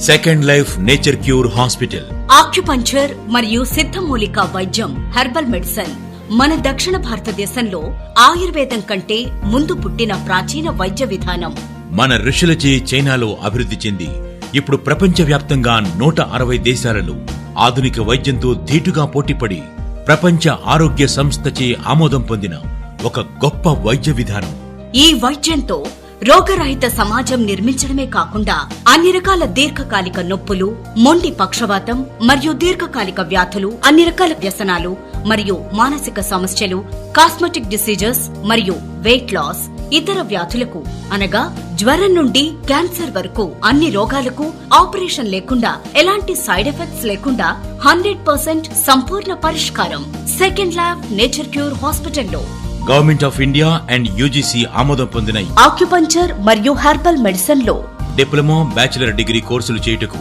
Second life nature cure hospital. Acupuncture మరియు సిద్ధమూలికా వైద్యం, herbal medicine మన దక్షిణ భారతదేశంలో ఆయుర్వేదం కంటే ముందు పుట్టిన ప్రాచీన వైద్య విధానం. మన ఋషులచే చైనాలో అభివృద్ధి చెంది ఇప్పుడు ప్రపంచవ్యాప్తంగా 160 దేశాలలో ఆధునిక వైద్యంతో ధీటుగా పోటీపడి ప్రపంచ ఆరోగ్య సంస్థచే ఆమోదం పొందిన ఒక గొప్ప వైద్య విధానం. ఈ వైద్యంతో రోగరహిత సమాజం నిర్మించడమే కాకుండా అన్ని రకాల దీర్ఘకాలిక నొప్పులు, మొండి పక్షవాతం మరియు దీర్ఘకాలిక వ్యాధులు, అన్ని రకాల వ్యసనాలు మరియు మానసిక సమస్యలు, కాస్మెటిక్ డిసీజెస్ మరియు వెయిట్ లాస్, ఇతర వ్యాధులకు అనగా జ్వరం నుండి క్యాన్సర్ వరకు అన్ని రోగాలకు ఆపరేషన్ లేకుండా, ఎలాంటి సైడ్ ఎఫెక్ట్స్ లేకుండా 100% సంపూర్ణ పరిష్కారం సెకండ్ ల్యాబ్ నేచర్ క్యూర్ హాస్పిటల్లో. Government of India and UGC ఆమోదం పొందిన ఆక్యుపంక్చర్ మరియు హెర్బల్ మెడిసిన్ లో డిప్లొమా, బ్యాచిలర్ డిగ్రీ కోర్సులు చేయుటకు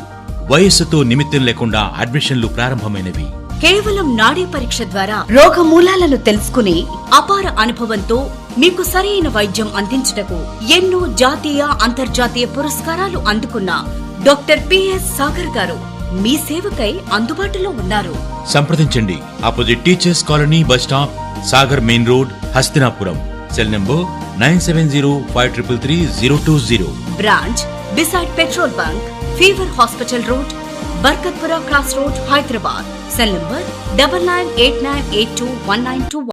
వయస్సుతో నిమిత్తం లేకుండా అడ్మిషన్లు ప్రారంభమైనవి. కేవలం నాడీ పరీక్ష ద్వారా రోగ మూలాలను తెలుసుకుని అపార అనుభవంతో మీకు సరైన వైద్యం అందించుటకు ఎన్నో జాతీయ, అంతర్జాతీయ పురస్కారాలు అందుకున్న డాక్టర్ పిఎస్ సాగర్ గారు మీ సేవకై అందుబాటులో ఉన్నారు. సంప్రదించండి. Opposite teachers colony, bus stop, Sagar main road, Hastinapuram. Cell number 9705333020. Branch beside petrol bunk, fever hospital road, Barkatpura cross road, Hyderabad. Cell number 9989821921.